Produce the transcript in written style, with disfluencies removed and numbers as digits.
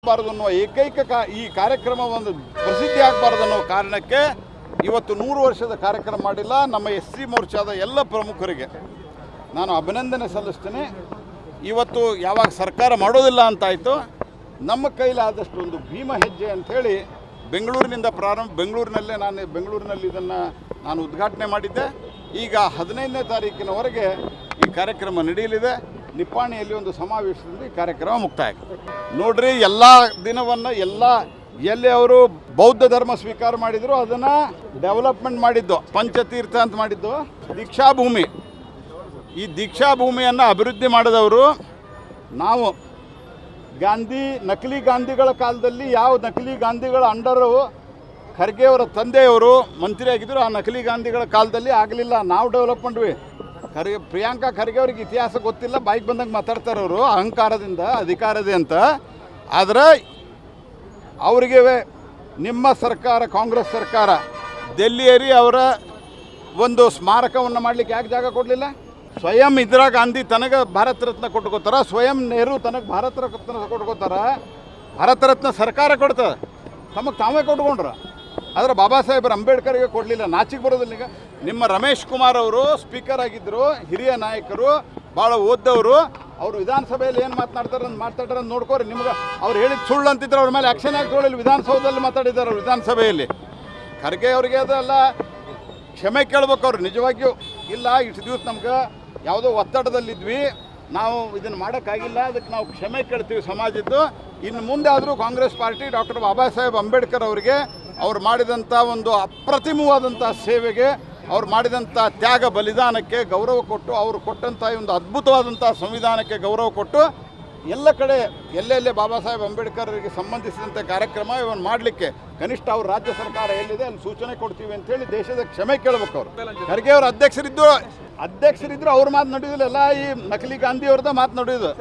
ಆಗಬಾರ್ದು ಅನ್ನೋ ಏಕೈಕ ಈ ಕಾರ್ಯಕ್ರಮ ಒಂದು ಪ್ರಸಿದ್ಧಿ ಆಗಬಾರ್ದು ಅನ್ನೋ ಕಾರಣಕ್ಕೆ ಇವತ್ತು 100 ವರ್ಷದ ಕಾರ್ಯಕ್ರಮ ಮಾಡಿಲ್ಲ. ನಮ್ಮ SC ಮೋರ್ಚಾದ ಎಲ್ಲ ಪ್ರಮುಖರಿಗೆ ನಾನು ಅಭಿನಂದನೆ ಸಲ್ಲಿಸ್ತೇನೆ. ಇವತ್ತು ಯಾವಾಗ ಸರ್ಕಾರ ಮಾಡೋದಿಲ್ಲ ಅಂತಾಯಿತು, ನಮ್ಮ ಕೈಲಾದಷ್ಟು ಒಂದು ಭೀಮ ಹೆಜ್ಜೆ ಅಂಥೇಳಿ ಬೆಂಗಳೂರಿನಲ್ಲಿ ಇದನ್ನು ನಾನು ಉದ್ಘಾಟನೆ ಮಾಡಿದ್ದೆ. ಈಗ 15ನೇ ತಾರೀಕಿನವರೆಗೆ ಈ ಕಾರ್ಯಕ್ರಮ ನಡೆಯಲಿದೆ. ನಿಪ್ಪಾಣಿಯಲ್ಲಿ ಒಂದು ಸಮಾವೇಶದಿಂದ ಈ ಕಾರ್ಯಕ್ರಮ ಮುಕ್ತಾಯ. ನೋಡ್ರಿ, ಎಲ್ಲ ದಿನವನ್ನು ಎಲ್ಲಿ ಅವರು ಬೌದ್ಧ ಧರ್ಮ ಸ್ವೀಕಾರ ಮಾಡಿದ್ರು ಅದನ್ನು ಡೆವಲಪ್ಮೆಂಟ್ ಮಾಡಿದ್ದು, ಪಂಚತೀರ್ಥ ಅಂತ ಮಾಡಿದ್ದು ದೀಕ್ಷಾಭೂಮಿ. ಈ ದೀಕ್ಷಾಭೂಮಿಯನ್ನು ಅಭಿವೃದ್ಧಿ ಮಾಡಿದವರು ನಾವು. ನಕಲಿ ಗಾಂಧಿಗಳ ಕಾಲದಲ್ಲಿ ಯಾವ ನಕಲಿ ಗಾಂಧಿಗಳ ಅಂಡರು ಖರ್ಗೆಯವರ ತಂದೆಯವರು ಮಂತ್ರಿ ಆಗಿದ್ದರು, ಆ ನಕಲಿ ಗಾಂಧಿಗಳ ಕಾಲದಲ್ಲಿ ಆಗಲಿಲ್ಲ. ನಾವು ಡೆವಲಪ್ ಮಾಡಿದ್ವಿ. ಪ್ರಿಯಾಂಕಾ ಖರ್ಗೆ ಅವ್ರಿಗೆ ಇತಿಹಾಸ ಗೊತ್ತಿಲ್ಲ, ಬಾಯಿಗೆ ಬಂದಂಗೆ ಮಾತಾಡ್ತಾರೆ ಅವರು ಅಹಂಕಾರದಿಂದ, ಅಧಿಕಾರದೇ ಅಂತ. ಆದರೆ ಅವರಿಗೆ ನಿಮ್ಮ ಸರ್ಕಾರ, ಕಾಂಗ್ರೆಸ್ ಸರ್ಕಾರ ದೆಹಲಿಯೇರಿ ಅವರ ಒಂದು ಸ್ಮಾರಕವನ್ನು ಮಾಡಲಿಕ್ಕೆ ಯಾಕೆ ಜಾಗ ಕೊಡಲಿಲ್ಲ? ಸ್ವಯಂ ಇಂದಿರಾ ಗಾಂಧಿ ತನಗೆ ಭಾರತ ರತ್ನ ಕೊಟ್ಕೋತಾರ, ಸ್ವಯಂ ನೆಹರು ತನಗೆ ಭಾರತ ರತ್ನ ಕೊಟ್ಕೋತಾರ. ಭಾರತ ರತ್ನ ಸರ್ಕಾರ ಕೊಡ್ತದೆ, ತಮಗೆ ತಾವೇ ಕೊಟ್ಕೊಂಡ್ರು. ಆದರೆ ಬಾಬಾ ಸಾಹೇಬ್ ಅಂಬೇಡ್ಕರ್ಗೆ ಕೊಡಲಿಲ್ಲ. ನಾಚಿಗೆ ಬರೋದಿಲ್ಲ. ಈಗ ನಿಮ್ಮ ರಮೇಶ್ ಕುಮಾರ್ ಅವರು ಸ್ಪೀಕರ್ ಆಗಿದ್ದರು, ಹಿರಿಯ ನಾಯಕರು, ಭಾಳ ಓದ್ದವರು. ಅವರು ವಿಧಾನಸಭೆಯಲ್ಲಿ ಏನು ಮಾತನಾಡ್ತಾರೆ ಅಂತ ನೋಡ್ಕೋರಿ. ನಿಮ್ಗೆ ಅವ್ರು ಹೇಳಿದ ಸುಳ್ಳು ಅಂತಿದ್ರು, ಅವ್ರ ಮೇಲೆ ಆ್ಯಕ್ಷನ್ ಆಗಿ ತೊಗೊಳ್ಳಿಲ್ಲ. ವಿಧಾನಸೌಧದಲ್ಲಿ ಮಾತಾಡಿದ್ದಾರೆ ಅವ್ರು ವಿಧಾನಸಭೆಯಲ್ಲಿ. ಖರ್ಗೆ ಅವರಿಗೆ ಅದೆಲ್ಲ ಕ್ಷಮೆ ಕೇಳ್ಬೇಕು ಅವ್ರು ನಿಜವಾಗಿಯೂ. ಇಲ್ಲ, ಇಷ್ಟು ದಿವಸ ನಮ್ಗೆ ಯಾವುದೋ ಒತ್ತಡದಲ್ಲಿದ್ವಿ, ನಾವು ಇದನ್ನು ಮಾಡೋಕ್ಕಾಗಿಲ್ಲ, ಅದಕ್ಕೆ ನಾವು ಕ್ಷಮೆ ಕೇಳ್ತೀವಿ ಸಮಾಜದ್ದು. ಇನ್ನು ಮುಂದೆ ಆದರೂ ಕಾಂಗ್ರೆಸ್ ಪಾರ್ಟಿ ಡಾಕ್ಟರ್ ಬಾಬಾ ಸಾಹೇಬ್ ಅಂಬೇಡ್ಕರ್ ಅವರಿಗೆ ಅವ್ರು ಮಾಡಿದಂಥ ಒಂದು ಅಪ್ರತಿಮವಾದಂಥ ಸೇವೆಗೆ, ಅವ್ರು ಮಾಡಿದಂಥ ತ್ಯಾಗ ಬಲಿದಾನಕ್ಕೆ ಗೌರವ ಕೊಟ್ಟು, ಅವರು ಕೊಟ್ಟಂಥ ಒಂದು ಅದ್ಭುತವಾದಂಥ ಸಂವಿಧಾನಕ್ಕೆ ಗೌರವ ಕೊಟ್ಟು ಎಲ್ಲ ಕಡೆ ಎಲ್ಲೆಲ್ಲೇ ಬಾಬಾ ಸಾಹೇಬ್ ಅಂಬೇಡ್ಕರ್ಗೆ ಸಂಬಂಧಿಸಿದಂಥ ಕಾರ್ಯಕ್ರಮ ಇವನು ಮಾಡಲಿಕ್ಕೆ ಕನಿಷ್ಠ ಅವ್ರ ರಾಜ್ಯ ಸರ್ಕಾರ ಎಲ್ಲಿದೆ ಅಲ್ಲಿ ಸೂಚನೆ ಕೊಡ್ತೀವಿ ಅಂತೇಳಿ ದೇಶದ ಕ್ಷಮೆ ಕೇಳಬೇಕು. ಅವರು ಖರ್ಗೆ ಅವರು ಅಧ್ಯಕ್ಷರಿದ್ದರು, ಅವ್ರ ಮಾತು ನಡೆಯೋದಿಲ್ಲ. ಎಲ್ಲ ಈ ನಕಲಿ ಗಾಂಧಿ ಅವ್ರದ್ದು ಮಾತು ನಡೆಯೋದು.